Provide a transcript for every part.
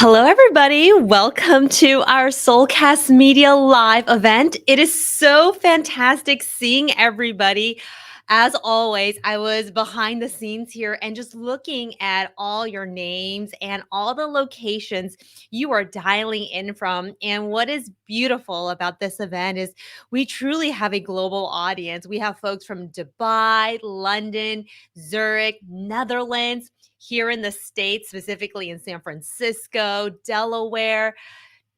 Hello, everybody. Welcome to our Soulcast Media live event. It is so fantastic seeing everybody. As always, I was behind the scenes here and just looking at all your names and all the locations you are dialing in from. And what is beautiful about this event is we truly have a global audience. We have folks from Dubai, London, Zurich, Netherlands, here in the States, specifically in San Francisco, Delaware,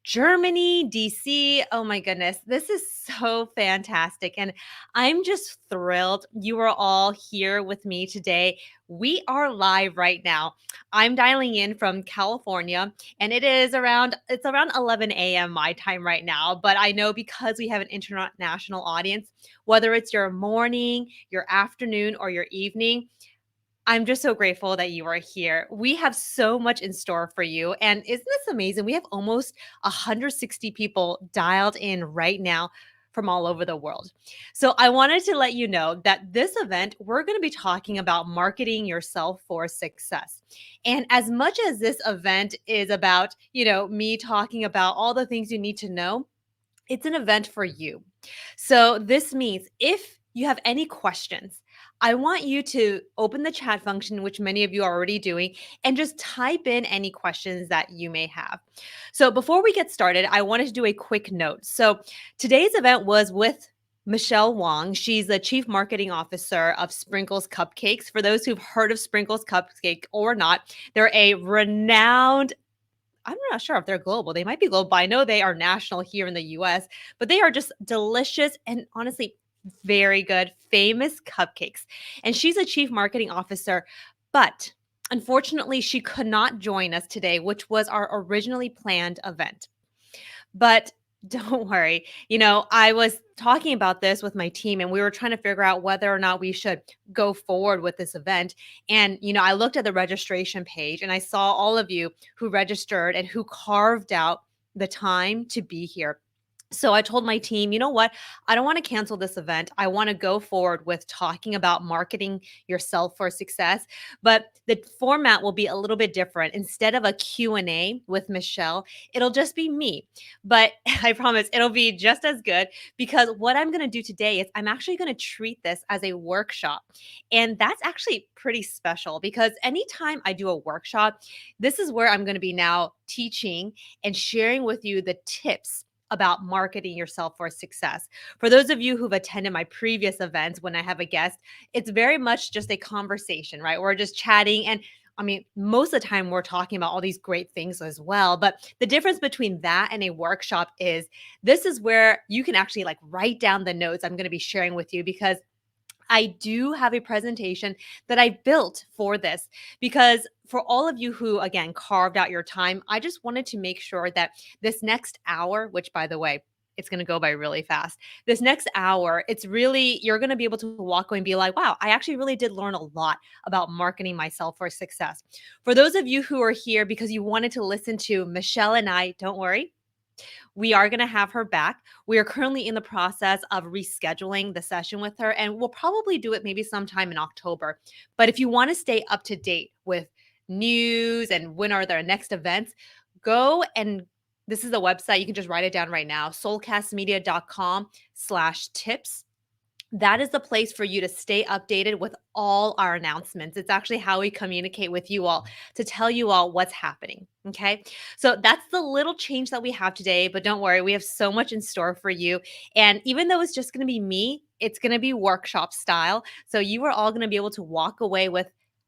Germany, DC. Oh my goodness, this is so fantastic. And I'm just thrilled you are all here with me today. We are live right now. I'm dialing in from California and it's around 11 a.m. my time right now, but I know because we have an international audience, whether it's your morning, your afternoon, or your evening, I'm just so grateful that you are here. We have so much in store for you. And isn't this amazing? We have almost 160 people dialed in right now from all over the world. So I wanted to let you know that this event, we're going to be talking about marketing yourself for success. And as much as this event is about, me talking about all the things you need to know, it's an event for you. So this means if you have any questions, I want you to open the chat function, which many of you are already doing, and just type in any questions that you may have. So before we get started, I wanted to do a quick note. So today's event was with Michelle Wong. She's the Chief Marketing Officer of Sprinkles Cupcakes. For those who've heard of Sprinkles Cupcake or not, they're a renowned, I'm not sure if they're global. They might be global. I know they are national here in the US, but they are just delicious and honestly very good, famous cupcakes. And she's a chief marketing officer, but unfortunately, she could not join us today, which was our originally planned event. But don't worry. I was talking about this with my team and we were trying to figure out whether or not we should go forward with this event. And, I looked at the registration page and I saw all of you who registered and who carved out the time to be here. So I told my team, you know what? I don't want to cancel this event. I want to go forward with talking about marketing yourself for success, but the format will be a little bit different. Instead of a Q&A with Michelle, it'll just be me. But I promise it'll be just as good because what I'm going to do today is I'm actually going to treat this as a workshop. And that's actually pretty special because anytime I do a workshop, this is where I'm going to be now teaching and sharing with you the tips about marketing yourself for success. For those of you who've attended my previous events when I have a guest, it's very much just a conversation, right? We're just chatting and I mean, most of the time we're talking about all these great things as well. But the difference between that and a workshop is this is where you can actually like write down the notes I'm going to be sharing with you because I do have a presentation that I built for this because for all of you who, again, carved out your time, I just wanted to make sure that this next hour, which by the way, it's going to go by really fast. This next hour, it's really, you're going to be able to walk away and be like, wow, I actually really did learn a lot about marketing myself for success. For those of you who are here because you wanted to listen to Michelle and I, don't worry, we are going to have her back. We are currently in the process of rescheduling the session with her, and we'll probably do it maybe sometime in October. But if you want to stay up to date with news and when are their next events, go and this is the website. You can just write it down right now, soulcastmedia.com/tips. That is the place for you to stay updated with all our announcements. It's actually how we communicate with you all to tell you all what's happening. Okay. So that's the little change that we have today. But don't worry, we have so much in store for you. And even though it's just going to be me, it's going to be workshop style. So you are all going to be able to walk away with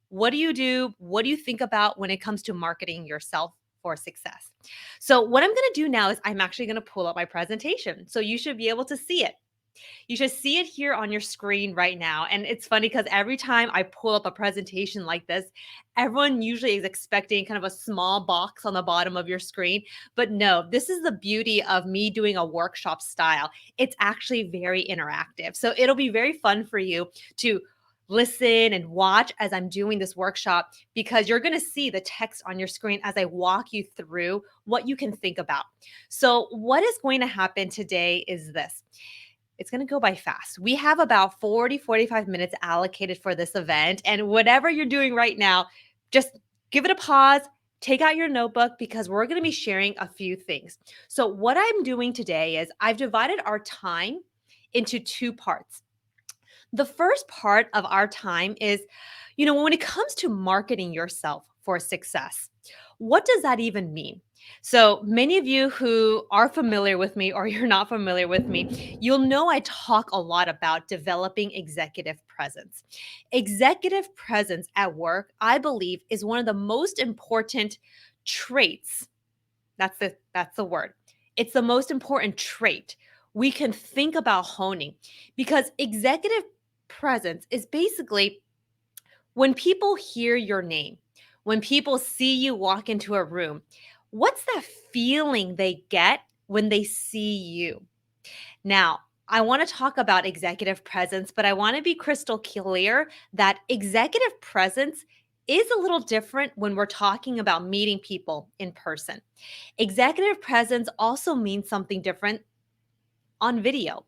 what do you do? What do you think about when it comes to marketing yourself for success? So, what I'm going to do now is I'm actually going to pull up my presentation. So, you should be able to see it. You should see it here on your screen right now. And it's funny because every time I pull up a presentation like this, everyone usually is expecting kind of a small box on the bottom of your screen. But no, this is the beauty of me doing a workshop style. It's actually very interactive. So it'll be very fun for you to listen and watch as I'm doing this workshop because you're going to see the text on your screen as I walk you through what you can think about. So, what is going to happen today is this. It's going to go by fast. We have about 45 minutes allocated for this event. And whatever you're doing right now, just give it a pause, take out your notebook because we're going to be sharing a few things. So, what I'm doing today is I've divided our time into two parts. The first part of our time is, when it comes to marketing yourself for success, what does that even mean? So, many of you who are familiar with me or you're not familiar with me, you'll know I talk a lot about developing executive presence. Executive presence at work, I believe, is one of the most important traits. That's the word. It's the most important trait we can think about honing, because executive presence is basically when people hear your name, when people see you walk into a room, what's that feeling they get when they see you? Now, I want to talk about executive presence, but I want to be crystal clear that executive presence is a little different when we're talking about meeting people in person. Executive presence also means something different on video.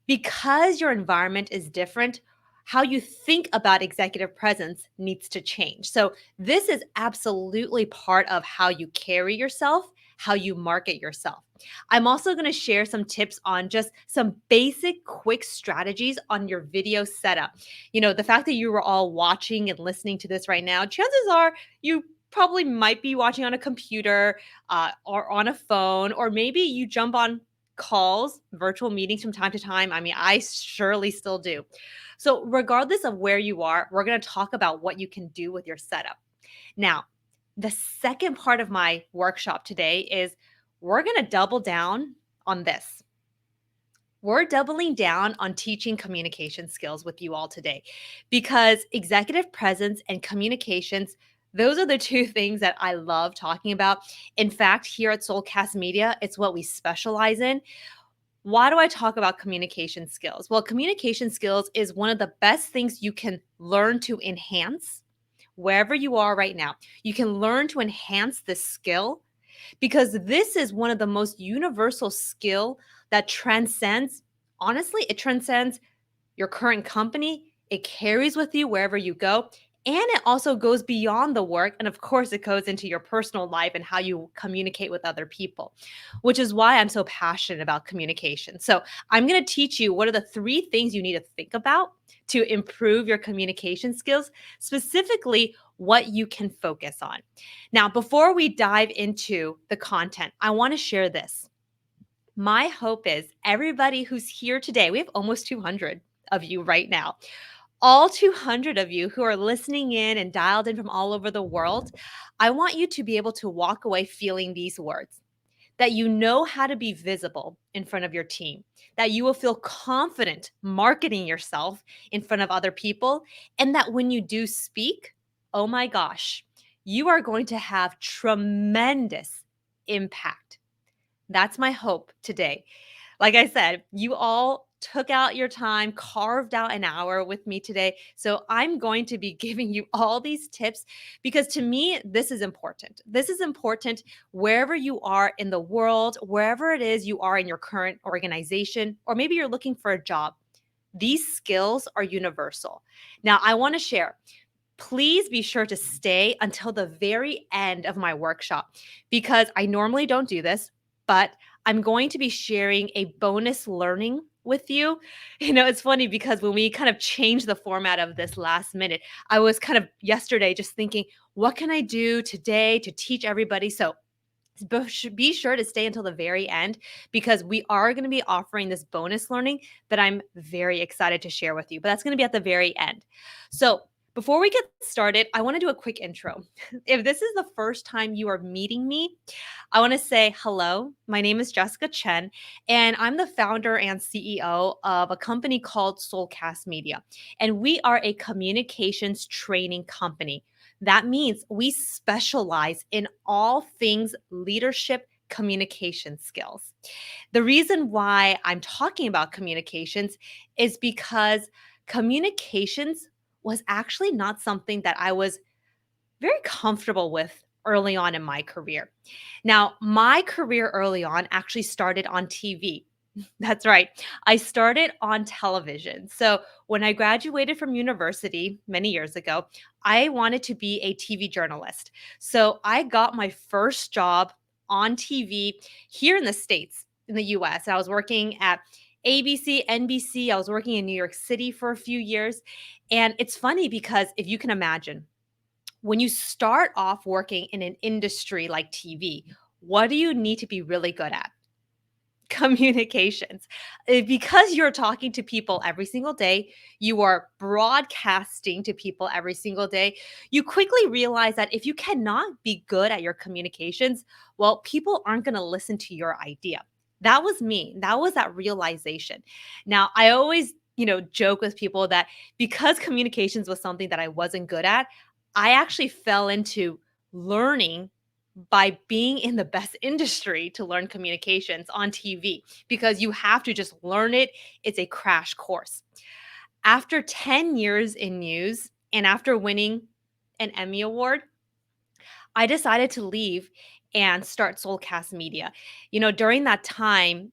Because your environment is different, how you think about executive presence needs to change. So, this is absolutely part of how you carry yourself, how you market yourself. I'm also going to share some tips on just some basic, quick strategies on your video setup. The fact that you were all watching and listening to this right now, chances are you probably might be watching on a computer or on a phone, or maybe you jump on calls, virtual meetings from time to time. I mean, I surely still do. So, regardless of where you are, we're going to talk about what you can do with your setup. Now, the second part of my workshop today is we're going to double down on this. We're doubling down on teaching communication skills with you all today, because executive presence and communications, those are the two things that I love talking about. In fact, here at Soulcast Media, it's what we specialize in. Why do I talk about communication skills? Well, communication skills is one of the best things you can learn to enhance wherever you are right now. You can learn to enhance this skill, because this is one of the most universal skill that transcends, honestly, it transcends your current company. It carries with you wherever you go. And it also goes beyond the work. And of course, it goes into your personal life and how you communicate with other people, which is why I'm so passionate about communication. So, I'm going to teach you what are the three things you need to think about to improve your communication skills, specifically what you can focus on. Now, before we dive into the content, I want to share this. My hope is everybody who's here today, we have almost 200 of you right now. All 200 of you who are listening in and dialed in from all over the world, I want you to be able to walk away feeling these words: that you know how to be visible in front of your team, that you will feel confident marketing yourself in front of other people, and that when you do speak, oh my gosh, you are going to have tremendous impact. That's my hope today. Like I said, you all took out your time, carved out an hour with me today. So I'm going to be giving you all these tips, because to me, this is important. This is important wherever you are in the world, wherever it is you are in your current organization, or maybe you're looking for a job. These skills are universal. Now, I want to share. Please be sure to stay until the very end of my workshop, because I normally don't do this, but I'm going to be sharing a bonus learning with you. It's funny because when we kind of changed the format of this last minute, I was kind of yesterday just thinking, what can I do today to teach everybody? So, be sure to stay until the very end, because we are going to be offering this bonus learning that I'm very excited to share with you. But that's going to be at the very end. So, before we get started, I want to do a quick intro. If this is the first time you are meeting me, I want to say hello. My name is Jessica Chen, and I'm the founder and CEO of a company called Soulcast Media. And we are a communications training company. That means we specialize in all things leadership communication skills. The reason why I'm talking about communications is because communications was actually not something that I was very comfortable with early on in my career. Now, my career early on actually started on TV. That's right. I started on television. So when I graduated from university many years ago, I wanted to be a TV journalist. So I got my first job on TV here in the States, in the US. I was working at ABC, NBC. I was working in New York City for a few years. And it's funny because if you can imagine, when you start off working in an industry like TV, what do you need to be really good at? Communications. Because you're talking to people every single day, you are broadcasting to people every single day, you quickly realize that if you cannot be good at your communications, well, people aren't going to listen to your idea. That was me. That was that realization. Now, I always, joke with people that because communications was something that I wasn't good at, I actually fell into learning by being in the best industry to learn communications on TV because you have to just learn it. It's a crash course. After 10 years in news and after winning an Emmy Award, I decided to leave and start Soulcast Media. During that time,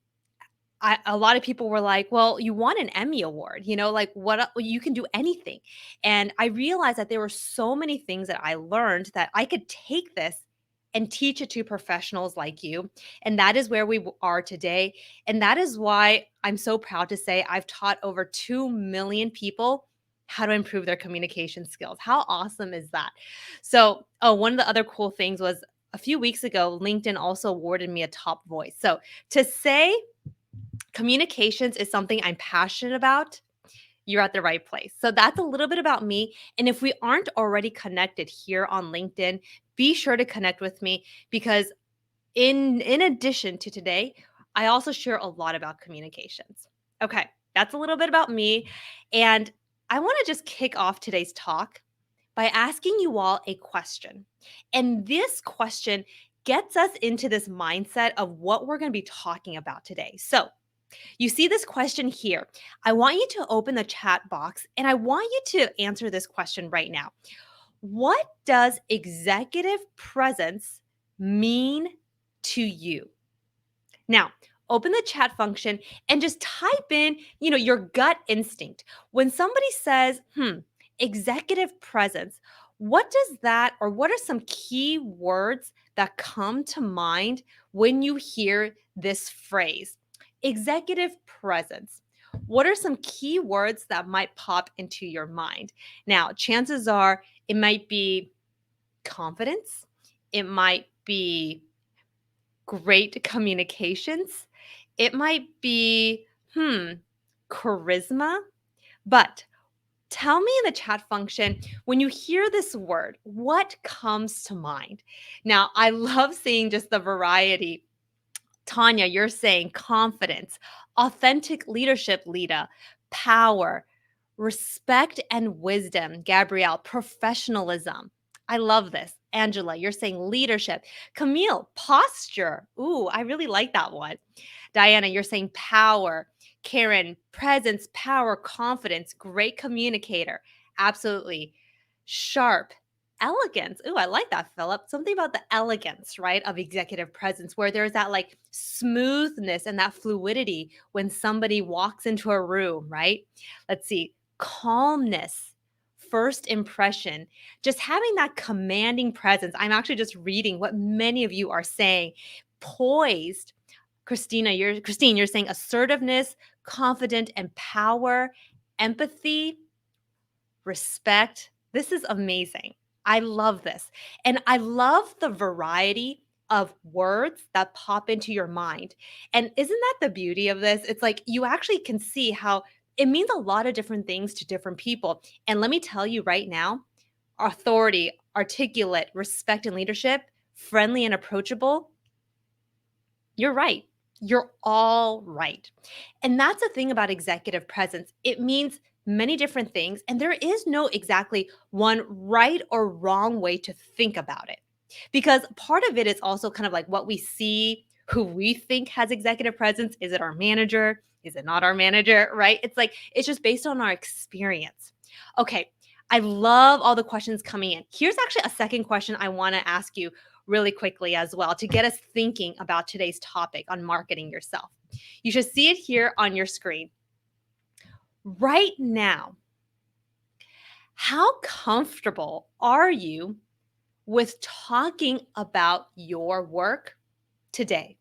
a lot of people were like, "Well, you won an Emmy award, like you can do anything." And I realized that there were so many things that I learned that I could take this and teach it to professionals like you. And that is where we are today. And that is why I'm so proud to say I've taught over 2 million people how to improve their communication skills. How awesome is that? So, one of the other cool things was a few weeks ago, LinkedIn also awarded me a top voice. So, to say communications is something I'm passionate about, you're at the right place. So that's a little bit about me. And if we aren't already connected here on LinkedIn, be sure to connect with me because in addition to today, I also share a lot about communications. Okay, that's a little bit about me. And I want to just kick off today's talk by asking you all a question. And this question gets us into this mindset of what we're going to be talking about today. So, you see this question here. I want you to open the chat box and I want you to answer this question right now. What does executive presence mean to you? Now, open the chat function and just type in, your gut instinct. When somebody says, executive presence, what does that or what are some key words that come to mind when you hear this phrase? Executive presence. What are some key words that might pop into your mind? Now, chances are it might be confidence, it might be great communications. It might be, charisma. But tell me in the chat function, when you hear this word, what comes to mind? Now, I love seeing just the variety. Tanya, you're saying confidence, authentic leadership, Lita, power, respect and wisdom. Gabrielle, professionalism. I love this. Angela, you're saying leadership. Camille, posture. Ooh, I really like that one. Diana, you're saying power. Karen, presence, power, confidence, great communicator. Absolutely. Sharp, elegance. Ooh, I like that, Philip. Something about the elegance, right, of executive presence, where there's that like smoothness and that fluidity when somebody walks into a room, right? Let's see, calmness, first impression, just having that commanding presence. I'm actually just reading what many of you are saying. Poised. Christine, you're saying assertiveness, confident and power, empathy, respect. This is amazing. I love this. And I love the variety of words that pop into your mind. And isn't that the beauty of this? It's like you actually can see how it means a lot of different things to different people. And let me tell you right now, authority, articulate, respect, and leadership, friendly and approachable, you're right. You're all right. And that's the thing about executive presence. It means many different things, and there is no exactly one right or wrong way to think about it. Because part of it is also kind of like what we see, who we think has executive presence. Is it our manager? Is it not our manager? Right? It's like, it's just based on our experience. Okay. I love all the questions coming in. Here's actually a second question I want to ask you really quickly as well to get us thinking about today's topic on marketing yourself. You should see it here on your screen. Right now, how comfortable are you with talking about your work today?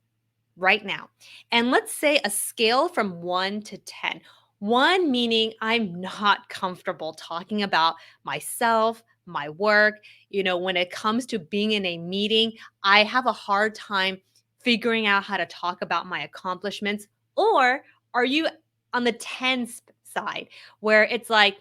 Right now. And let's say a scale from 1 to 10. 1 meaning I'm not comfortable talking about myself, my work. When it comes to being in a meeting, I have a hard time figuring out how to talk about my accomplishments. Or are you on the 10 side where it's like,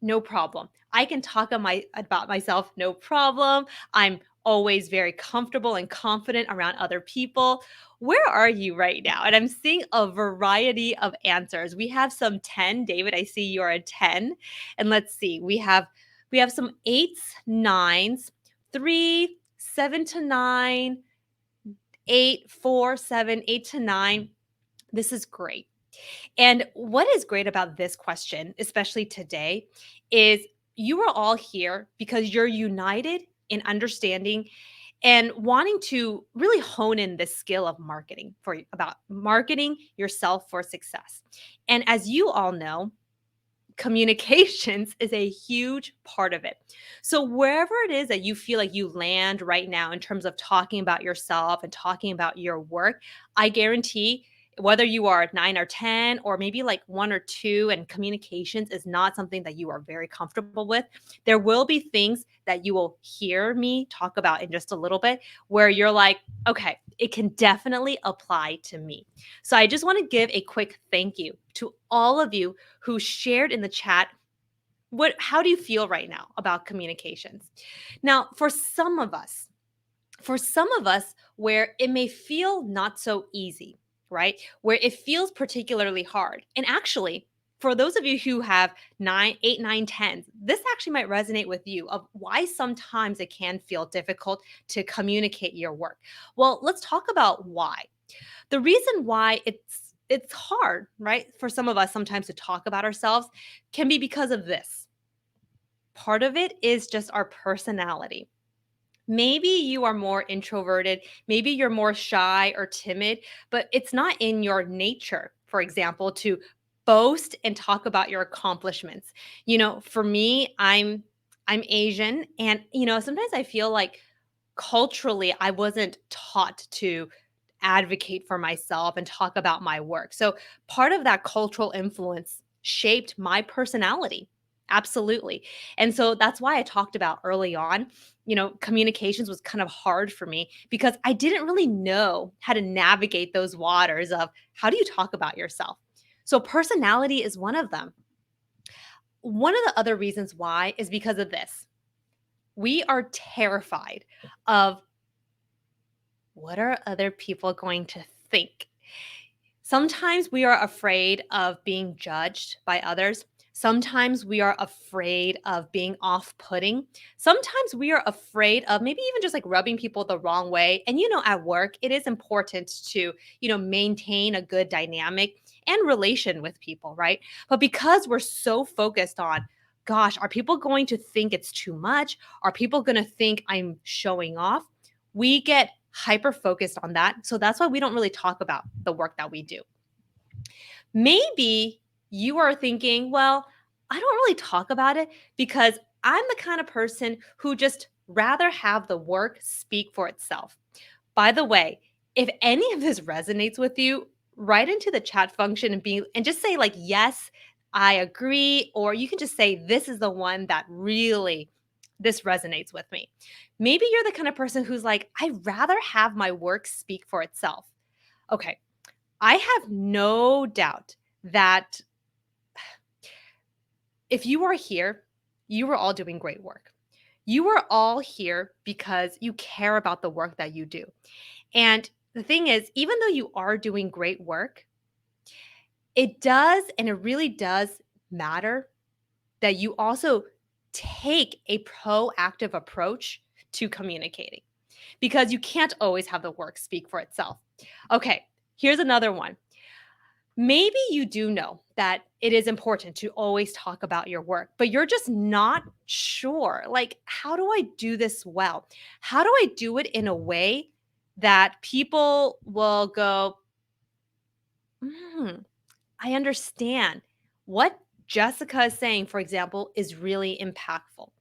no problem. I can talk about myself, no problem. I'm always very comfortable and confident around other people. Where are you right now? And I'm seeing a variety of answers. We have some 10. David, I see you're a 10. And let's see. We have some 8s, 9s, 3, 7 to 9, 8, 4, 7, 8 to 9. This is great. And what is great about this question, especially today, is you are all here because you're united in understanding and wanting to really hone in this skill of marketing about marketing yourself for success. And as you all know, communications is a huge part of it. So, wherever it is that you feel like you land right now in terms of talking about yourself and talking about your work, I guarantee whether you are 9 or 10, or maybe like 1 or 2, and communications is not something that you are very comfortable with, there will be things that you will hear me talk about in just a little bit where you're like, okay, it can definitely apply to me. So, I just want to give a quick thank you to all of you who shared in the chat how do you feel right now about communications. Now, for some of us where it may feel not so easy, right, where it feels particularly hard, and actually for those of you who have 9, 8, 9, 10, this actually might resonate with you of why sometimes it can feel difficult to communicate your work. Well, let's talk about why. The reason why it's hard, right, for some of us sometimes to talk about ourselves can be because of this. Part of it is just our personality. Maybe you are more introverted, maybe you're more shy or timid, but it's not in your nature, for example, to boast and talk about your accomplishments. For me, I'm Asian, and sometimes I feel like culturally I wasn't taught to advocate for myself and talk about my work. So part of that cultural influence shaped my personality. Absolutely. And so that's why I talked about early on, communications was kind of hard for me because I didn't really know how to navigate those waters of how do you talk about yourself. So personality is one of them. One of the other reasons why is because of this. We are terrified of what are other people going to think? Sometimes we are afraid of being judged by others. Sometimes we are afraid of being off putting. Sometimes we are afraid of maybe even just like rubbing people the wrong way. And at work, it is important to, maintain a good dynamic and relation with people, right? But because we're so focused on, gosh, are people going to think it's too much? Are people going to think I'm showing off? We get hyper focused on that. So that's why we don't really talk about the work that we do. Maybe you are thinking, well, I don't really talk about it because I'm the kind of person who just rather have the work speak for itself. By the way, if any of this resonates with you, write into the chat function and just say like, yes, I agree. Or you can just say, this is the one that really this resonates with me. Maybe you're the kind of person who's like, I'd rather have my work speak for itself. Okay. I have no doubt that if you are here, you are all doing great work. You are all here because you care about the work that you do. And the thing is, even though you are doing great work, it does, and it really does matter that you also take a proactive approach to communicating because you can't always have the work speak for itself. Okay, here's another one. Maybe you do know that it is important to always talk about your work, but you're just not sure. Like, how do I do this well? How do I do it in a way that people will go, "Mm, I understand what Jessica is saying," for example, is really impactful.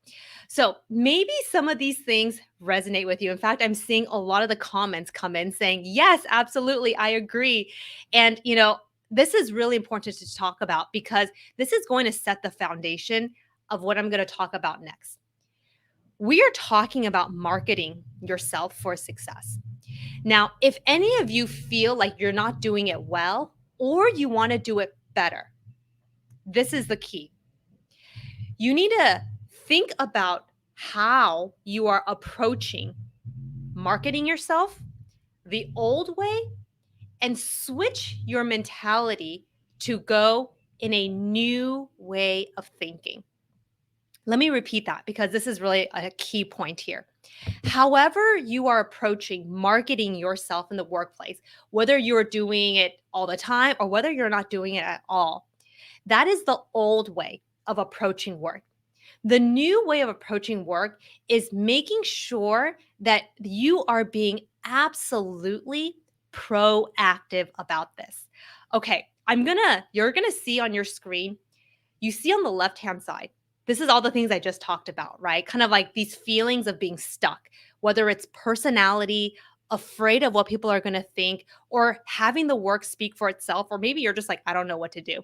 So maybe some of these things resonate with you. In fact, I'm seeing a lot of the comments come in saying, yes, absolutely, I agree. And, this is really important to talk about because this is going to set the foundation of what I'm going to talk about next. We are talking about marketing yourself for success. Now, if any of you feel like you're not doing it well or you want to do it better, this is the key. You need to think about how you are approaching marketing yourself the old way and switch your mentality to go in a new way of thinking. Let me repeat that because this is really a key point here. However, you are approaching marketing yourself in the workplace, whether you're doing it all the time or whether you're not doing it at all, that is the old way of approaching work. The new way of approaching work is making sure that you are being absolutely proactive about this. Okay, you're gonna see on your screen, you see on the left hand side, this is all the things I just talked about, right? Kind of like these feelings of being stuck, whether it's personality, afraid of what people are gonna think, or having the work speak for itself, or maybe you're just like, I don't know what to do.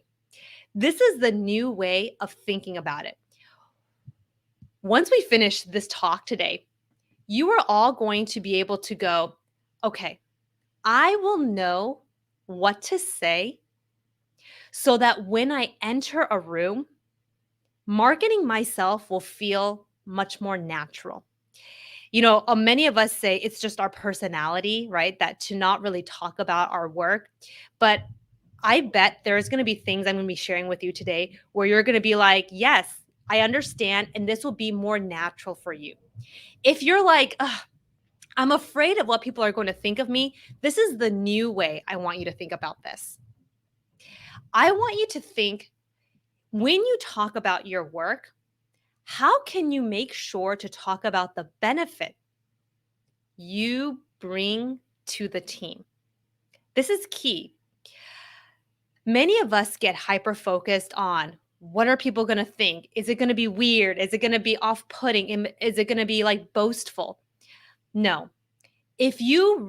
This is the new way of thinking about it. Once we finish this talk today, you are all going to be able to go, okay, I will know what to say so that when I enter a room, marketing myself will feel much more natural. Many of us say it's just our personality, right? That to not really talk about our work. But I bet there's going to be things I'm going to be sharing with you today where you're going to be like, yes, I understand. And this will be more natural for you. If you're like, "Ugh, I'm afraid of what people are going to think of me," this is the new way I want you to think about this. I want you to think when you talk about your work, how can you make sure to talk about the benefit you bring to the team? This is key. Many of us get hyper focused on what are people going to think? Is it going to be weird? Is it going to be off putting? Is it going to be like boastful? No. If you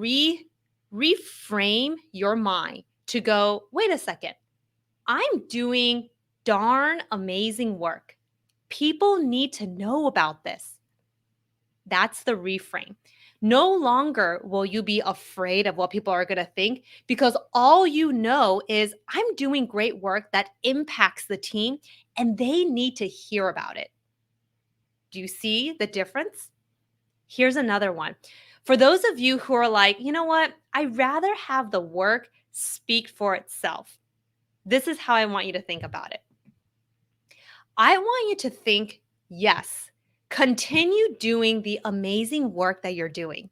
reframe your mind to go, wait a second, I'm doing darn amazing work. People need to know about this. That's the reframe. No longer will you be afraid of what people are going to think because all you know is I'm doing great work that impacts the team and they need to hear about it. Do you see the difference? Here's another one. For those of you who are like, you know what? I'd rather have the work speak for itself. This is how I want you to think about it. I want you to think, yes, continue doing the amazing work that you're doing.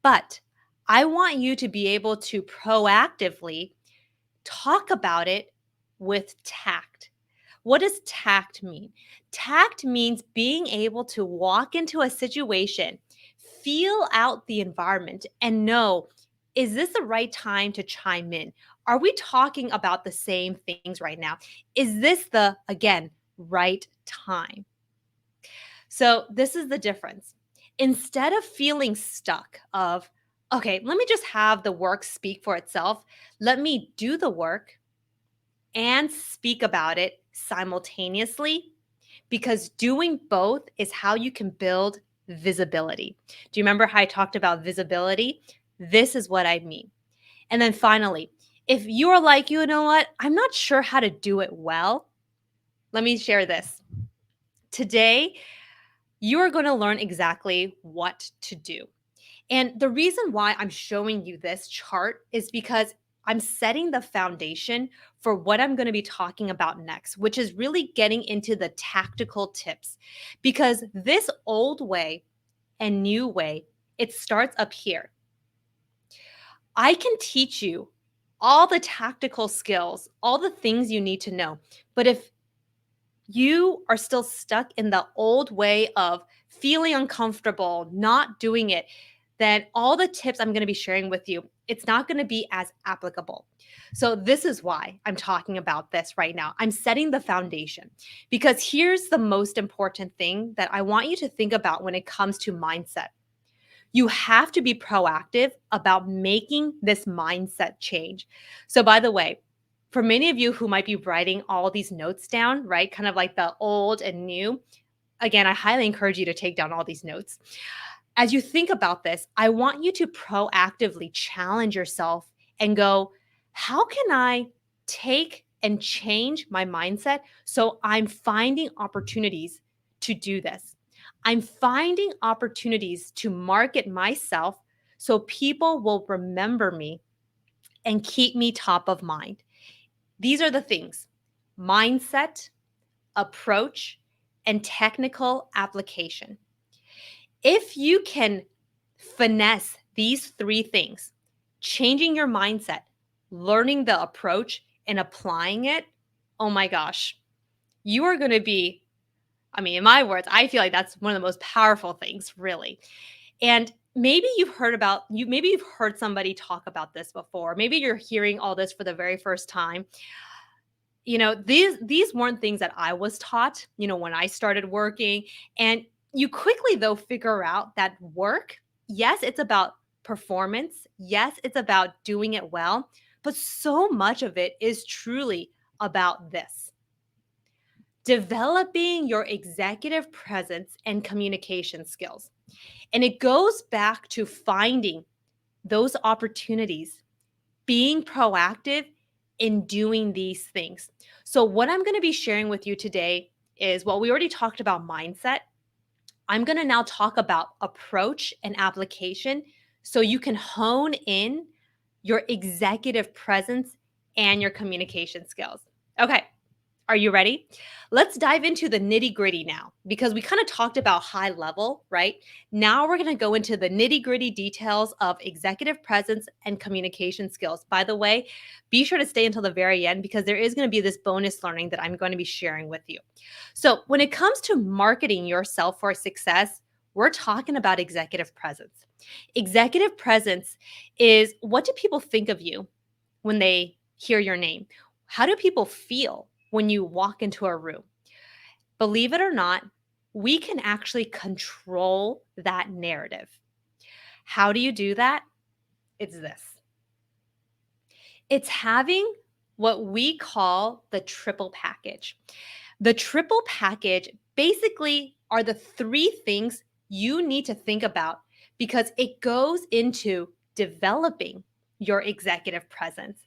But I want you to be able to proactively talk about it with tact. What does tact mean? Tact means being able to walk into a situation, feel out the environment, and know, is this the right time to chime in? Are we talking about the same things right now? Is this the, again, right time? So this is the difference. Instead of feeling stuck of, okay, let me just have the work speak for itself. Let me do the work and speak about it simultaneously because doing both is how you can build visibility. Do you remember how I talked about visibility? This is what I mean. And then finally, if you are like, you know what, I'm not sure how to do it well, let me share this. Today, you are going to learn exactly what to do. And the reason why I'm showing you this chart is because I'm setting the foundation for what I'm going to be talking about next, which is really getting into the tactical tips. Because this old way and new way, it starts up here. I can teach you all the tactical skills, all the things you need to know. But if you are still stuck in the old way of feeling uncomfortable, not doing it, then all the tips I'm going to be sharing with you, it's not going to be as applicable. So this is why I'm talking about this right now. I'm setting the foundation because here's the most important thing that I want you to think about when it comes to mindset. You have to be proactive about making this mindset change. So, by the way, for many of you who might be writing all these notes down, right? Kind of like the old and new, again, I highly encourage you to take down all these notes. As you think about this, I want you to proactively challenge yourself and go, how can I take and change my mindset so I'm finding opportunities to do this? I'm finding opportunities to market myself so people will remember me and keep me top of mind. These are the things: mindset, approach, and technical application. If you can finesse these three things, changing your mindset, learning the approach, and applying it, oh my gosh, you are going to be, I mean, in my words, I feel like that's one of the most powerful things, really. And maybe maybe you've heard somebody talk about this before. Maybe you're hearing all this for the very first time. These weren't things that I was taught, when I started working. And you quickly though figure out that work, yes, it's about performance. Yes, it's about doing it well, but so much of it is truly about this: developing your executive presence and communication skills. And it goes back to finding those opportunities, being proactive in doing these things. So, what I'm going to be sharing with you today is, well, we already talked about mindset. I'm going to now talk about approach and application so you can hone in your executive presence and your communication skills. Okay. Are you ready? Let's dive into the nitty gritty now because we kind of talked about high level, right? Now we're going to go into the nitty gritty details of executive presence and communication skills. By the way, be sure to stay until the very end because there is going to be this bonus learning that I'm going to be sharing with you. So, when it comes to marketing yourself for success, we're talking about executive presence. Executive presence is, what do people think of you when they hear your name? How do people feel when you walk into a room? Believe it or not, we can actually control that narrative. How do you do that? It's this: it's having what we call the triple package. The triple package basically are the three things you need to think about because it goes into developing your executive presence.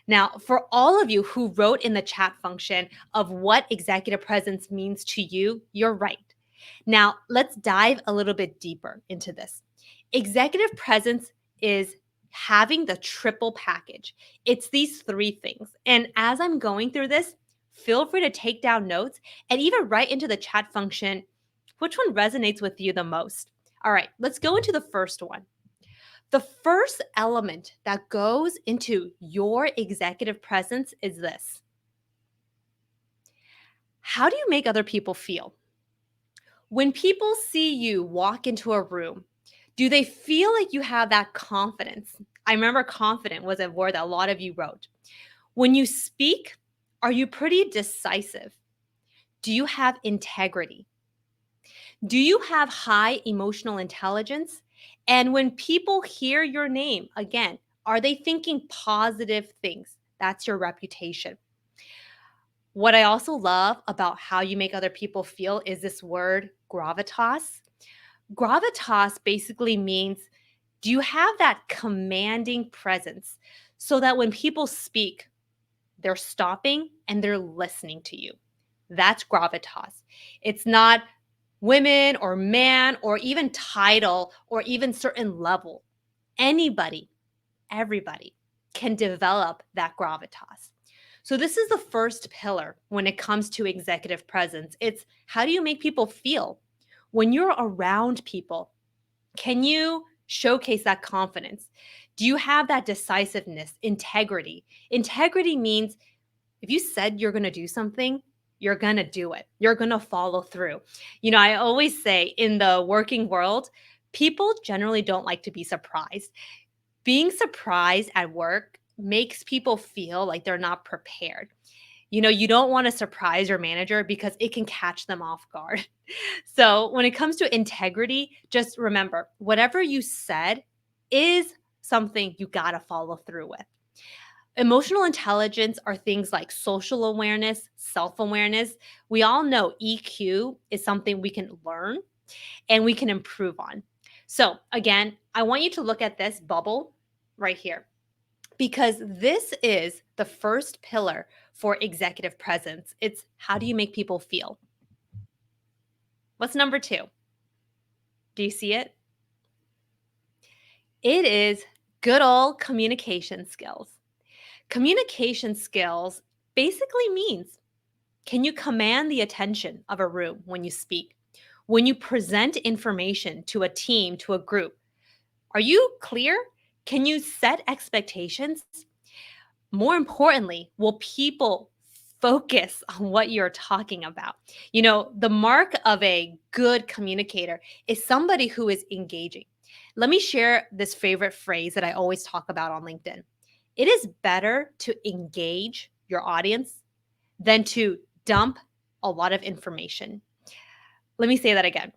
Now, for all of you who wrote in the chat function of what executive presence means to you, you're right. Now, let's dive a little bit deeper into this. Executive presence is having the triple package. It's these three things. And as I'm going through this, feel free to take down notes and even write into the chat function which one resonates with you the most. All right, let's go into the first one. The first element that goes into your executive presence is this: how do you make other people feel? When people see you walk into a room, do they feel like you have that confidence? I remember confident was a word that a lot of you wrote. When you speak, are you pretty decisive? Do you have integrity? Do you have high emotional intelligence? And when people hear your name, again, are they thinking positive things? That's your reputation. What I also love about how you make other people feel is this word gravitas. Gravitas basically means, do you have that commanding presence so that when people speak, they're stopping and they're listening to you? That's gravitas. It's not women or man or even title or even certain level. Anybody, everybody can develop that gravitas. So, this is the first pillar when it comes to executive presence. It's, how do you make people feel? When you're around people, can you Showcase that confidence. Do you have that decisiveness, integrity? Integrity means if you said you're going to do something, you're going to do it. You're going to follow through. I always say in the working world, people generally don't like to be surprised. Being surprised at work makes people feel like they're not prepared. You don't want to surprise your manager because it can catch them off guard. So, when it comes to integrity, just remember whatever you said is something you got to follow through with. Emotional intelligence are things like social awareness, self awareness. We all know EQ is something we can learn and we can improve on. So, again, I want you to look at this bubble right here because this is the first pillar for executive presence. It's how do you make people feel? What's number two? Do you see it? It is good old communication skills. Communication skills basically means can you command the attention of a room when you speak? When you present information to a team, to a group, are you clear? Can you set expectations? More importantly, will people focus on what you're talking about? The mark of a good communicator is somebody who is engaging. Let me share this favorite phrase that I always talk about on LinkedIn. It is better to engage your audience than to dump a lot of information. Let me say that again.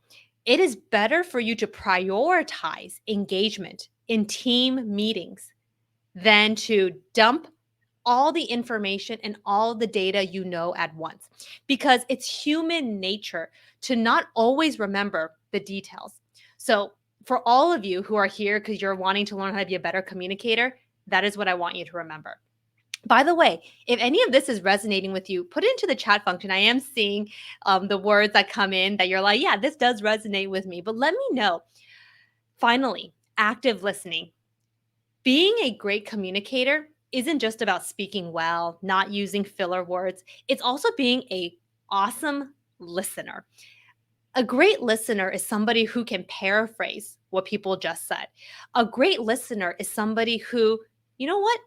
It is better for you to prioritize engagement in team meetings than to dump all the information and all the data at once because it's human nature to not always remember the details. So, for all of you who are here because you're wanting to learn how to be a better communicator, that is what I want you to remember. By the way, if any of this is resonating with you, put it into the chat function. I am seeing the words that come in that you're like, yeah, this does resonate with me, but let me know. Finally, active listening. Being a great communicator isn't just about speaking well, not using filler words. It's also being a awesome listener. A great listener is somebody who can paraphrase what people just said. A great listener is somebody who, you know what?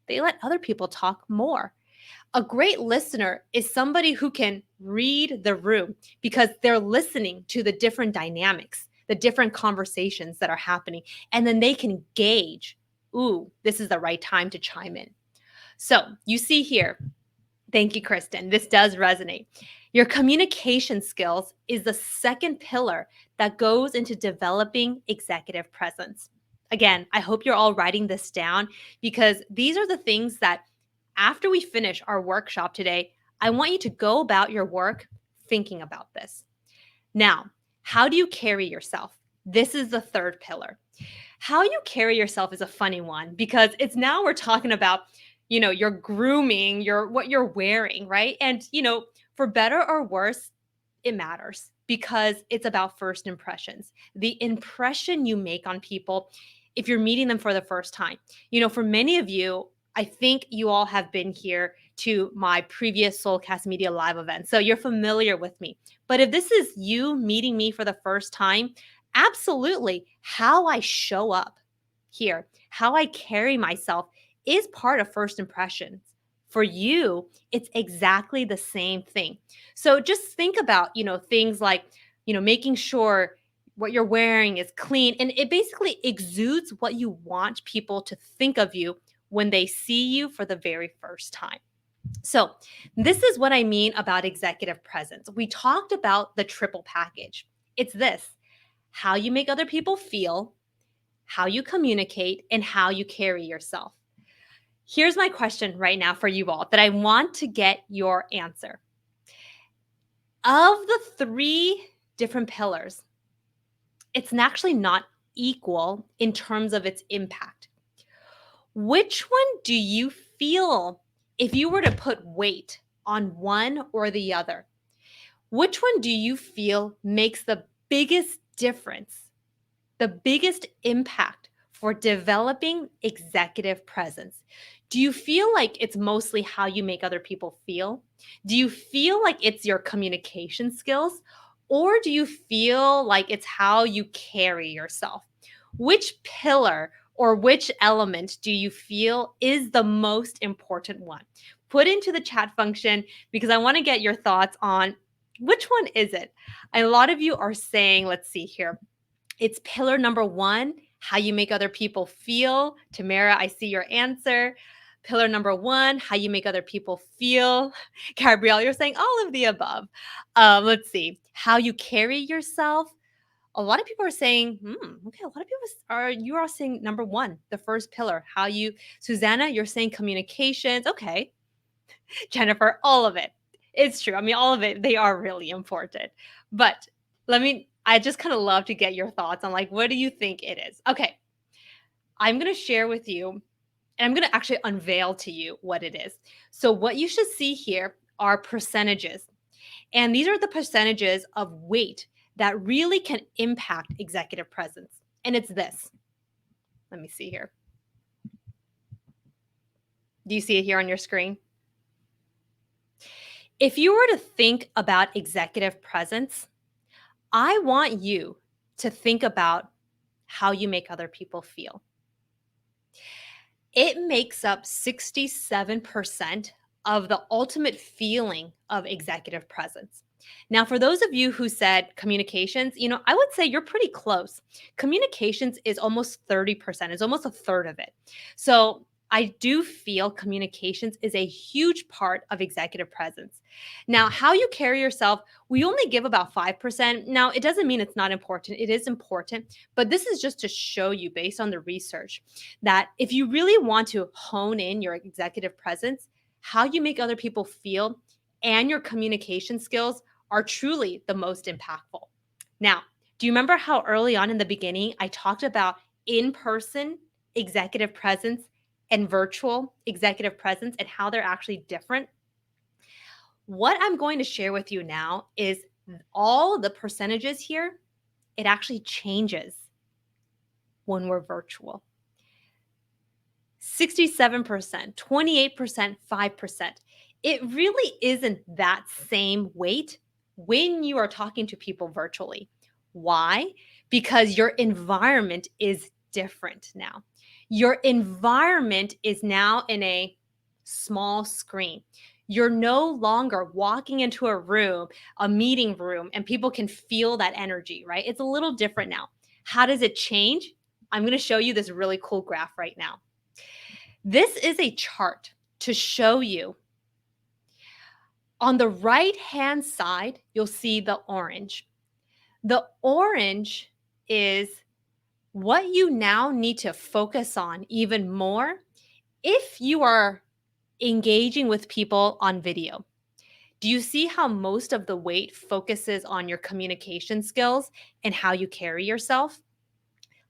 They let other people talk more. A great listener is somebody who can read the room because they're listening to the different dynamics, the different conversations that are happening, and then they can gauge, ooh, this is the right time to chime in. So you see here, thank you, Kristen. This does resonate. Your communication skills is the second pillar that goes into developing executive presence. Again, I hope you're all writing this down because these are the things that after we finish our workshop today, I want you to go about your work thinking about this. Now, how do you carry yourself? This is the third pillar. How you carry yourself is a funny one because it's now we're talking about, your grooming, your what you're wearing, right? And, for better or worse, it matters because it's about first impressions. The impression you make on people if you're meeting them for the first time. For many of you, I think you all have been here to my previous Soulcast Media live event. So you're familiar with me. But if this is you meeting me for the first time, absolutely how I show up here, how I carry myself is part of first impressions. For you, it's exactly the same thing. So just think about, things like, making sure what you're wearing is clean and it basically exudes what you want people to think of you when they see you for the very first time. So, this is what I mean about executive presence. We talked about the triple package. It's this: how you make other people feel, how you communicate, and how you carry yourself. Here's my question right now for you all that I want to get your answer. Of the three different pillars, it's actually not equal in terms of its impact. Which one do you feel, if you were to put weight on one or the other, which one do you feel makes the biggest difference, the biggest impact for developing executive presence? Do you feel like it's mostly how you make other people feel? Do you feel like it's your communication skills? Or do you feel like it's how you carry yourself? Which pillar or which element do you feel is the most important one? Put into the chat function because I want to get your thoughts on which one is it. A lot of you are saying, let's see here. It's pillar number one, how you make other people feel. Tamara, I see your answer. Pillar number one, how you make other people feel. Gabrielle, you're saying all of the above. Let's see, how you carry yourself. A lot of people are saying, okay, a lot of people you are saying number one, the first pillar, how you, Susanna, you're saying communications. Okay. Jennifer, all of it. It's true. I mean, all of it, they are really important. But I just kind of love to get your thoughts on like, what do you think it is? Okay. I'm going to share with you, and I'm going to actually unveil to you what it is. So, what you should see here are percentages. And these are the percentages of weight that really can impact executive presence. And it's this. Let me see here. Do you see it here on your screen? If you were to think about executive presence, I want you to think about how you make other people feel. It makes up 67% of the ultimate feeling of executive presence. Now, for those of you who said communications, I would say you're pretty close. Communications is almost 30%, it's almost a third of it. So I do feel communications is a huge part of executive presence. Now, how you carry yourself, we only give about 5%. Now, it doesn't mean it's not important. It is important, but this is just to show you based on the research that if you really want to hone in your executive presence, how you make other people feel and your communication skills are truly the most impactful. Now, do you remember how early on in the beginning I talked about in-person executive presence and virtual executive presence and how they're actually different? What I'm going to share with you now is all the percentages here, it actually changes when we're virtual. 67%, 28%, 5%. It really isn't that same weight when you are talking to people virtually. Why? Because your environment is different now. Your environment is now in a small screen. You're no longer walking into a room, a meeting room, and people can feel that energy, right? It's a little different now. How does it change? I'm going to show you this really cool graph right now. This is a chart to show you. On the right-hand side, you'll see the orange. The orange is what you now need to focus on even more if you are engaging with people on video. Do you see how most of the weight focuses on your communication skills and how you carry yourself?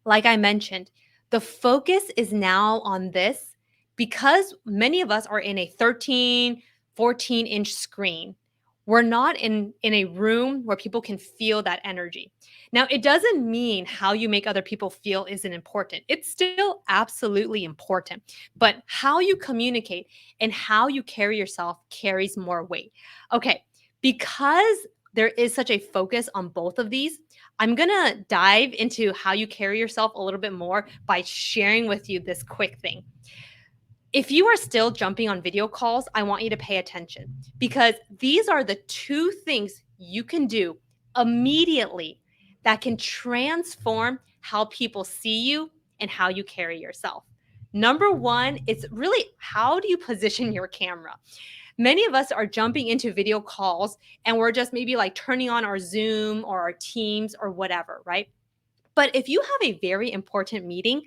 Like I mentioned, the focus is now on this because many of us are in a 13, 14-inch screen. We're not in a room where people can feel that energy. Now, it doesn't mean how you make other people feel isn't important. It's still absolutely important. But how you communicate and how you carry yourself carries more weight. Okay, because there is such a focus on both of these, I'm going to dive into how you carry yourself a little bit more by sharing with you this quick thing. If you are still jumping on video calls, I want you to pay attention because these are the two things you can do immediately that can transform how people see you and how you carry yourself. Number one, it's really how do you position your camera? Many of us are jumping into video calls and we're just maybe like turning on our Zoom or our Teams or whatever, right? But if you have a very important meeting,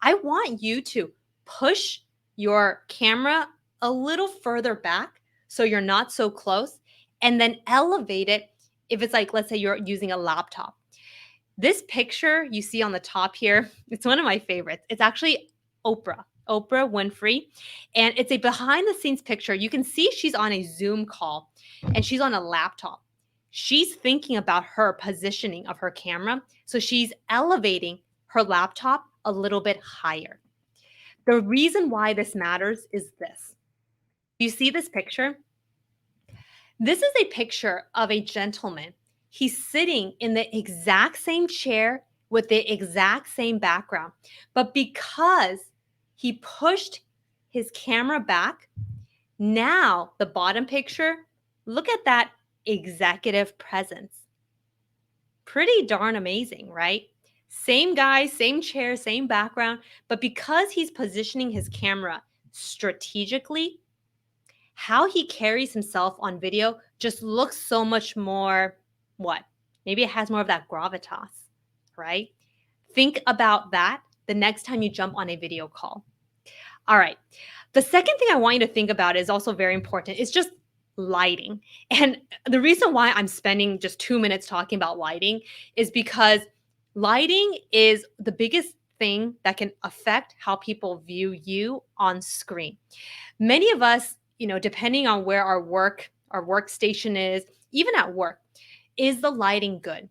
I want you to push your camera a little further back so you're not so close and then elevate it if it's like, let's say you're using a laptop. This picture you see on the top here, it's one of my favorites. It's actually Oprah Winfrey. And it's a behind the scenes picture. You can see she's on a Zoom call and she's on a laptop. She's thinking about her positioning of her camera. So she's elevating her laptop a little bit higher. The reason why this matters is this. You see this picture? This is a picture of a gentleman. He's sitting in the exact same chair with the exact same background. But because he pushed his camera back, now the bottom picture, look at that executive presence. Pretty darn amazing, right? Same guy, same chair, same background, but because he's positioning his camera strategically, how he carries himself on video just looks so much more what? Maybe it has more of that gravitas, right? Think about that the next time you jump on a video call. All right. The second thing I want you to think about is also very important. It's just lighting. And the reason why I'm spending just 2 minutes talking about lighting is because lighting is the biggest thing that can affect how people view you on screen. Many of us, depending on where our workstation is, even at work, is the lighting good?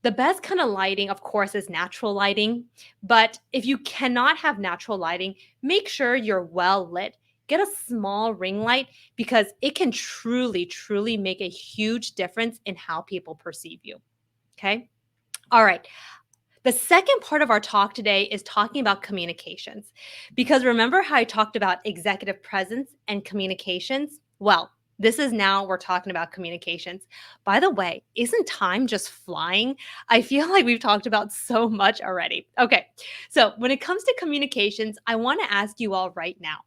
The best kind of lighting, of course, is natural lighting. But if you cannot have natural lighting, make sure you're well lit. Get a small ring light because it can truly, truly make a huge difference in how people perceive you. Okay. All right. The second part of our talk today is talking about communications. Because remember how I talked about executive presence and communications? Well, this is now we're talking about communications. By the way, isn't time just flying? I feel like we've talked about so much already. Okay, so when it comes to communications, I want to ask you all right now,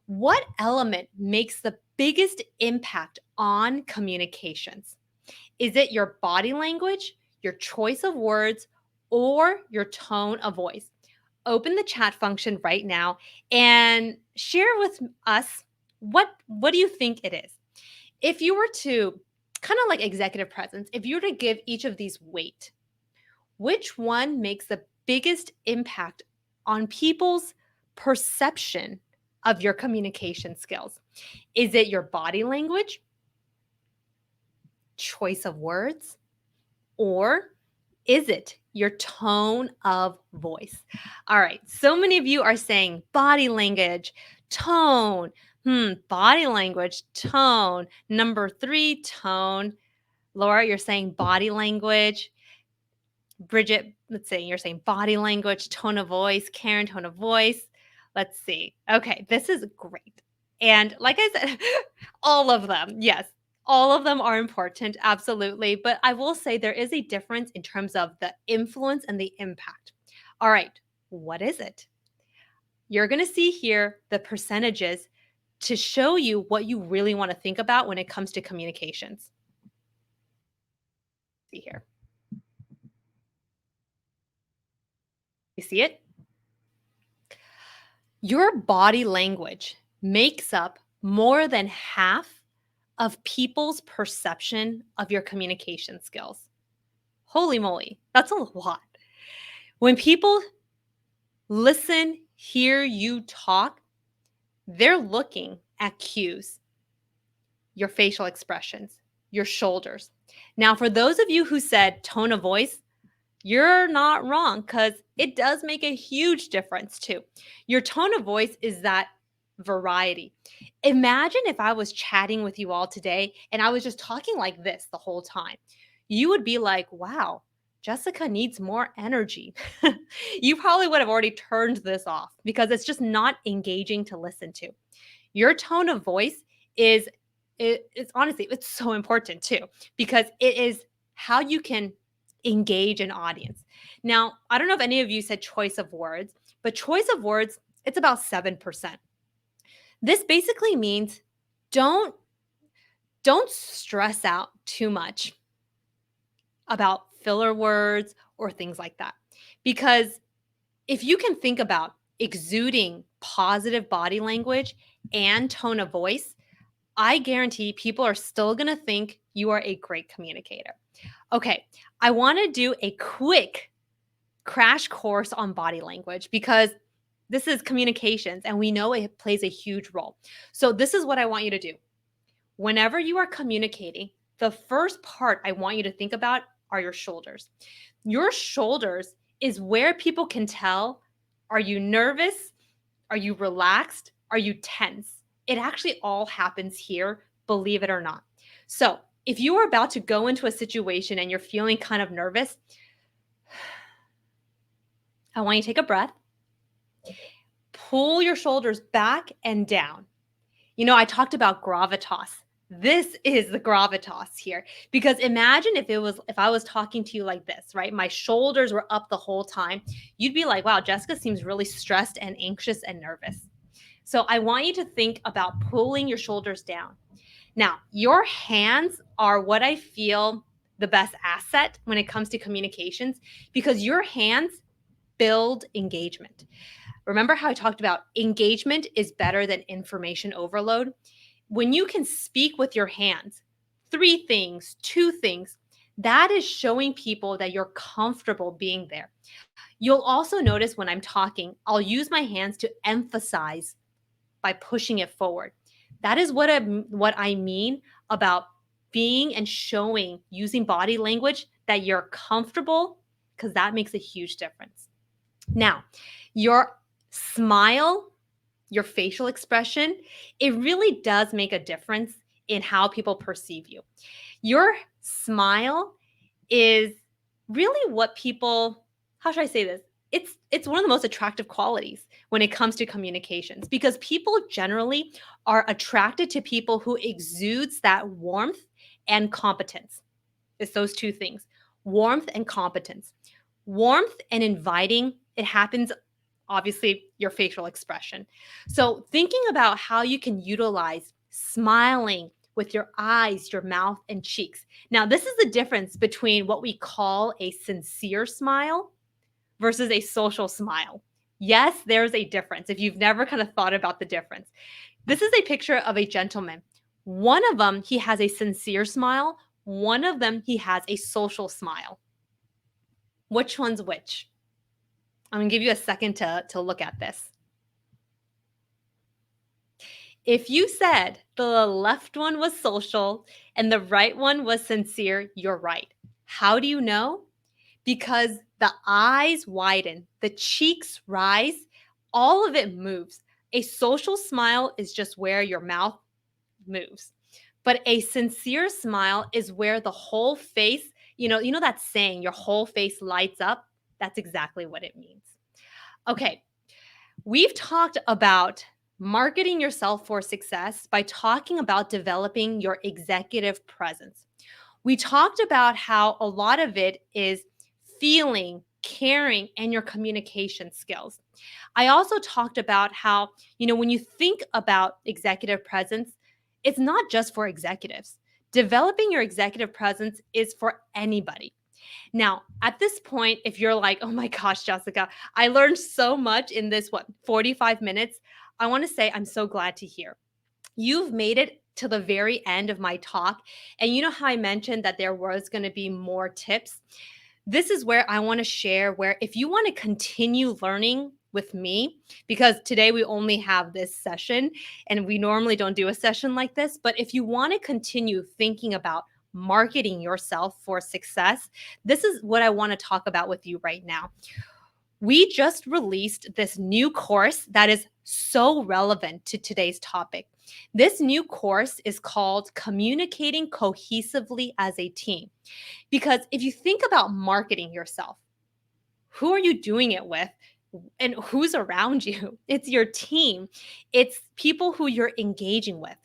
what element makes the biggest impact on communications? Is it your body language, your choice of words, or your tone of voice? Open the chat function right now and share with us what do you think it is? If you were to kind of like executive presence, if you were to give each of these weight, which one makes the biggest impact on people's perception of your communication skills? Is it your body language, choice of words, or is it your tone of voice? All right. So many of you are saying body language, tone. Body language, tone. Number three, tone. Laura, you're saying body language. Bridget, let's see, you're saying body language, tone of voice. Karen, tone of voice. Let's see. Okay, this is great. And like I said, all of them, yes, all of them are important, absolutely. But I will say there is a difference in terms of the influence and the impact. All right, what is it? You're going to see here the percentages to show you what you really want to think about when it comes to communications. See here. You see it? Your body language makes up more than half of people's perception of your communication skills. Holy moly, that's a lot. When people listen, hear you talk, they're looking at cues, your facial expressions, your shoulders. Now, for those of you who said tone of voice, you're not wrong because it does make a huge difference too. Your tone of voice is that variety. Imagine if I was chatting with you all today and I was just talking like this the whole time. You would be like, wow, Jessica needs more energy. You probably would have already turned this off because it's just not engaging to listen to. Your tone of voice is it's honestly it's so important too because it is how you can engage an audience. Now, I don't know if any of you said choice of words, but choice of words, it's about 7%. This basically means don't don't stress out too much about filler words or things like that. Because if you can think about exuding positive body language and tone of voice, I guarantee people are still going to think you are a great communicator. Okay, I want to do a quick crash course on body language because this is communications and we know it plays a huge role. So, this is what I want you to do. Whenever you are communicating, the first part I want you to think about are your shoulders. Your shoulders is where people can tell, are you nervous? Are you relaxed? Are you tense? It actually all happens here, believe it or not. So, if you are about to go into a situation and you're feeling kind of nervous, I want you to take a breath, pull your shoulders back and down. I talked about gravitas. This is the gravitas here because imagine if I was talking to you like this, right? My shoulders were up the whole time. You'd be like, "Wow, Jessica seems really stressed and anxious and nervous." So I want you to think about pulling your shoulders down. Now, your hands are what I feel the best asset when it comes to communications because your hands build engagement. Remember how I talked about engagement is better than information overload? When you can speak with your hands, three things, two things, that is showing people that you're comfortable being there. You'll also notice when I'm talking, I'll use my hands to emphasize by pushing it forward. That is what I mean about being and showing using body language that you're comfortable because that makes a huge difference. Now, your smile, your facial expression, it really does make a difference in how people perceive you. Your smile is really what people, how should I say this? It's one of the most attractive qualities when it comes to communications because people generally are attracted to people who exudes that warmth and competence. It's those two things. Warmth and competence. Warmth and inviting, it happens obviously your facial expression. So, thinking about how you can utilize smiling with your eyes, your mouth, and cheeks. Now, this is the difference between what we call a sincere smile versus a social smile. Yes, there's a difference if you've never kind of thought about the difference. This is a picture of a gentleman. One of them, he has a sincere smile. One of them, he has a social smile. Which one's which? I'm gonna give you a second to look at this. If you said the left one was social and the right one was sincere, you're right. How do you know? Because the eyes widen, the cheeks rise, all of it moves. A social smile is just where your mouth moves. But a sincere smile is where the whole face, you know that saying, your whole face lights up? That's exactly what it means. Okay, we've talked about marketing yourself for success by talking about developing your executive presence. We talked about how a lot of it is feeling, caring, and your communication skills. I also talked about how, when you think about executive presence, it's not just for executives. Developing your executive presence is for anybody. Now, at this point, if you're like, oh my gosh, Jessica, I learned so much in this, 45 minutes, I want to say I'm so glad to hear. You've made it to the very end of my talk. And you know how I mentioned that there was going to be more tips? This is where I want to share where if you want to continue learning with me, because today we only have this session and we normally don't do a session like this, but if you want to continue thinking about marketing yourself for success, this is what I want to talk about with you right now. We just released this new course that is so relevant to today's topic. This new course is called Communicating Cohesively as a Team. Because if you think about marketing yourself, who are you doing it with? And who's around you? It's your team, it's people who you're engaging with.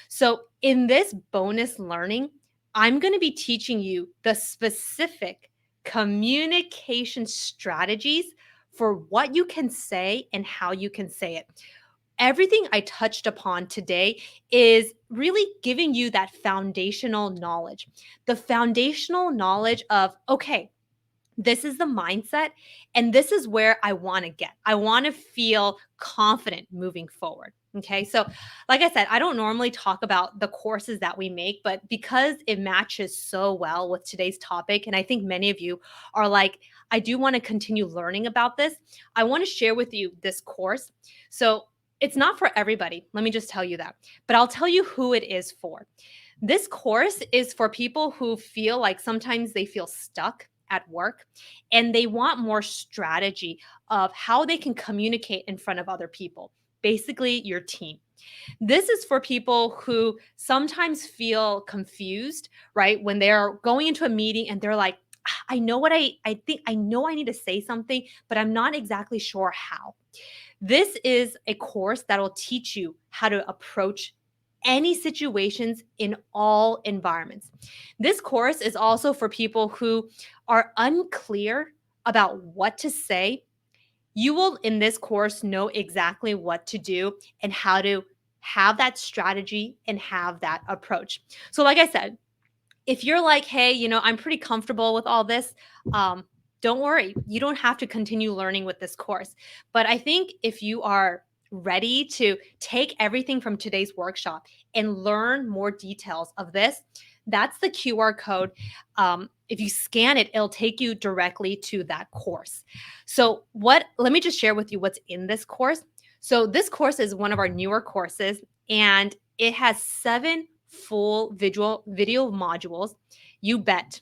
So, in this bonus learning, I'm going to be teaching you the specific communication strategies for what you can say and how you can say it. Everything I touched upon today is really giving you that foundational knowledge. The foundational knowledge of, okay, this is the mindset and this is where I want to get. I want to feel confident moving forward. Okay. So, like I said, I don't normally talk about the courses that we make, but because it matches so well with today's topic, and I think many of you are like, I do want to continue learning about this, I want to share with you this course. So, it's not for everybody. Let me just tell you that, but I'll tell you who it is for. This course is for people who feel like sometimes they feel stuck at work and they want more strategy of how they can communicate in front of other people, basically your team. This is for people who sometimes feel confused, right? When they're going into a meeting and they're like, I know what I think I know I need to say something, but I'm not exactly sure how. This is a course that will teach you how to approach any situations in all environments. This course is also for people who are unclear about what to say. You will, in this course, know exactly what to do and how to have that strategy and have that approach. So, like I said, if you're like, hey, I'm pretty comfortable with all this, um, don't worry. You don't have to continue learning with this course. But I think if you are ready to take everything from today's workshop and learn more details of this, that's the QR code. If you scan it, it'll take you directly to that course. So, let me just share with you what's in this course. So, this course is one of our newer courses, and it has 7 full visual video modules. You bet.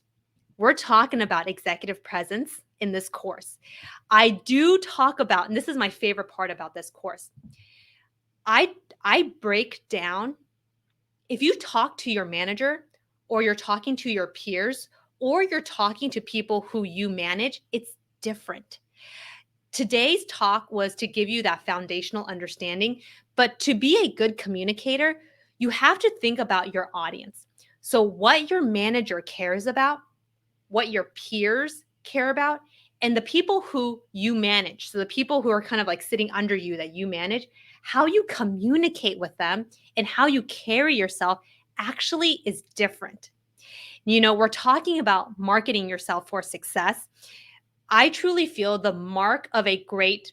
We're talking about executive presence in this course. I do talk about, and this is my favorite part about this course. I I break down, if you talk to your manager or you're talking to your peers or you're talking to people who you manage, it's different. Today's talk was to give you that foundational understanding, but to be a good communicator, you have to think about your audience. So, what your manager cares about, what your peers care about, and the people who you manage. So, the people who are kind of like sitting under you that you manage, how you communicate with them and how you carry yourself actually is different. We're talking about marketing yourself for success. I truly feel the mark of a great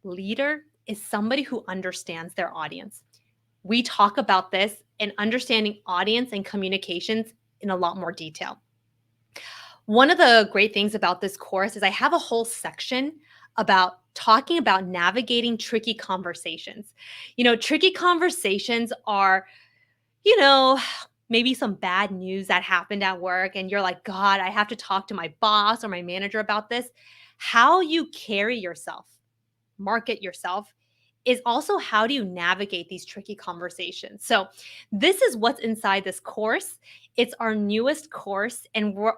leader is somebody who understands their audience. We talk about this and understanding audience and communications in a lot more detail. One of the great things about this course is I have a whole section about talking about navigating tricky conversations. Tricky conversations are, you know, maybe some bad news that happened at work, and you're like, God, I have to talk to my boss or my manager about this. How you carry yourself, market yourself, is also how do you navigate these tricky conversations. So, this is what's inside this course. It's our newest course, and we're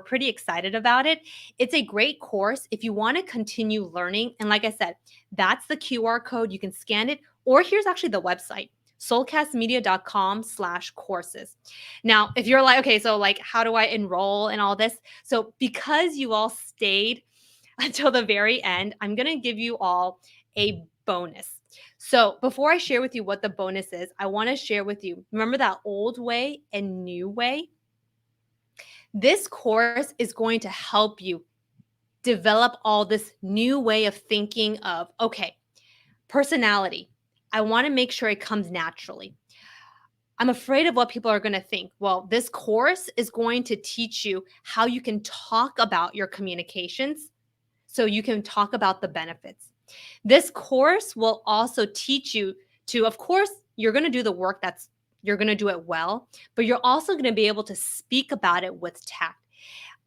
pretty excited about it. It's a great course if you want to continue learning. And like I said, that's the QR code. You can scan it, or here's actually the website, soulcastmedia.com/courses. Now, if you're like, okay, so like, how do I enroll and all this? So, because you all stayed until the very end, I'm going to give you all a bonus. So, before I share with you what the bonus is, I want to share with you, remember that old way and new way? This course is going to help you develop all this new way of thinking of, okay, personality. I want to make sure it comes naturally. I'm afraid of what people are going to think. Well, this course is going to teach you how you can talk about your communications so you can talk about the benefits. This course will also teach you to, of course, you're going to do the work you're going to do it well, but you're also going to be able to speak about it with tact.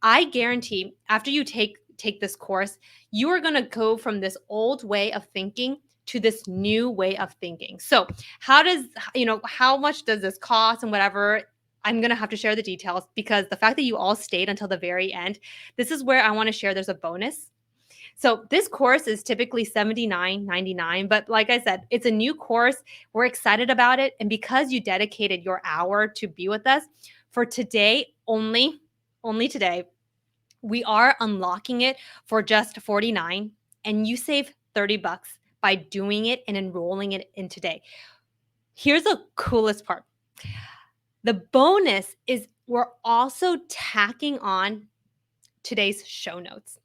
I guarantee after you take this course, you are going to go from this old way of thinking to this new way of thinking. So, how much does this cost and whatever? I'm going to have to share the details because the fact that you all stayed until the very end, this is where I want to share there's a bonus. So this course is typically $79.99, but like I said, it's a new course. We're excited about it, and because you dedicated your hour to be with us, for today only today, we are unlocking it for just 49, and you save 30 bucks by doing it and enrolling it in today. Here's the coolest part. The bonus is we're also tacking on today's show notes.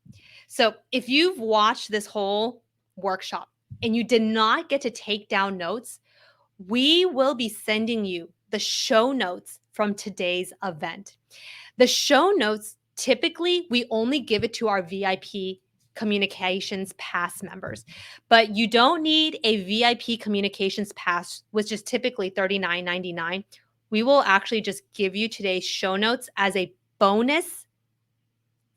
So if you've watched this whole workshop and you did not get to take down notes, we will be sending you the show notes from today's event. The show notes, typically, we only give it to our VIP Communications Pass members, but you don't need a VIP Communications Pass, which is typically $39.99. We will actually just give you today's show notes as a bonus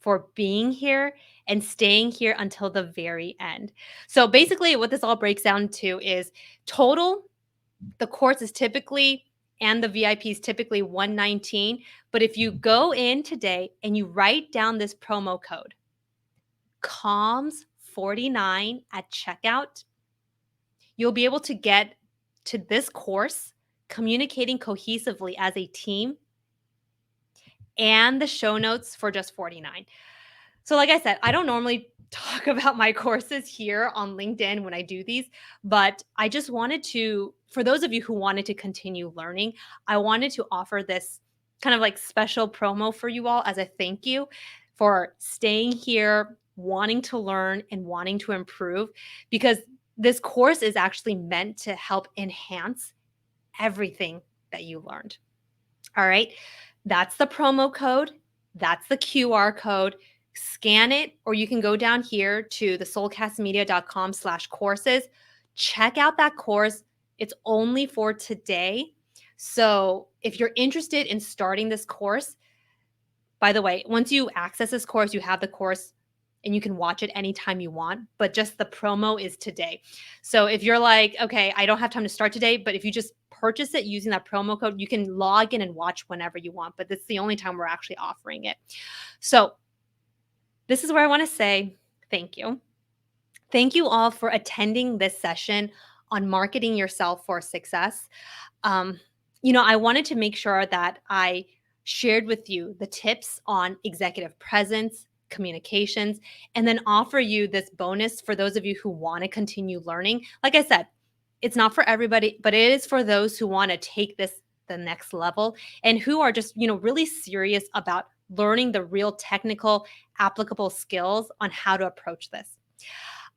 for being here and staying here until the very end. So basically what this all breaks down to is total, the course is typically and the VIP is typically 119. But if you go in today and you write down this promo code, COMMS49 at checkout, you'll be able to get to this course, Communicating Cohesively as a Team, and the show notes for just 49. So like I said, I don't normally talk about my courses here on LinkedIn when I do these, but I just wanted to, for those of you who wanted to continue learning, I wanted to offer this kind of like special promo for you all as a thank you for staying here, wanting to learn and wanting to improve, because this course is actually meant to help enhance everything that you learned. All right. That's the promo code. That's the QR code. Scan it, or you can go down here to the soulcastmedia.com/courses. Check out that course. It's only for today. So if you're interested in starting this course, by the way, once you access this course, you have the course and you can watch it anytime you want, but just the promo is today. So if you're like, okay, I don't have time to start today, but if you just purchase it using that promo code, you can log in and watch whenever you want, but this is the only time we're actually offering it. So this is where I want to say thank you. Thank you all for attending this session on marketing yourself for success. Um, I wanted to make sure that I shared with you the tips on executive presence, communications, and then offer you this bonus for those of you who want to continue learning. Like I said, it's not for everybody, but it is for those who want to take this the next level and who are just, really serious about learning the real technical applicable skills on how to approach this.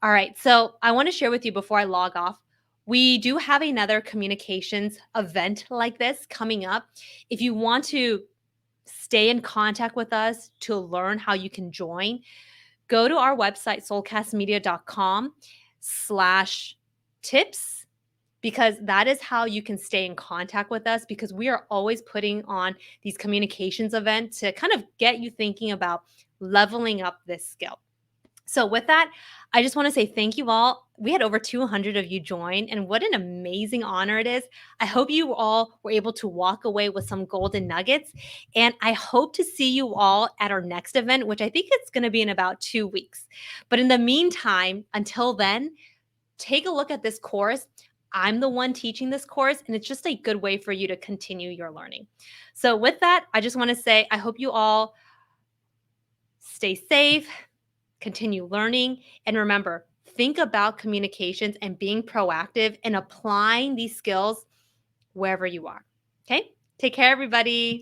All right. So I want to share with you before I log off. We do have another communications event like this coming up. If you want to stay in contact with us to learn how you can join, go to our website, soulcastmedia.com/tips, because that is how you can stay in contact with us, because we are always putting on these communications events to kind of get you thinking about leveling up this skill. So with that, I just want to say thank you all. We had over 200 of you join, and what an amazing honor it is. I hope you all were able to walk away with some golden nuggets, and I hope to see you all at our next event, which I think it's going to be in about 2 weeks. But in the meantime, until then, take a look at this course. I'm the one teaching this course, and it's just a good way for you to continue your learning. So with that, I just want to say I hope you all stay safe, continue learning, and remember, think about communications and being proactive and applying these skills wherever you are. Okay? Take care, everybody.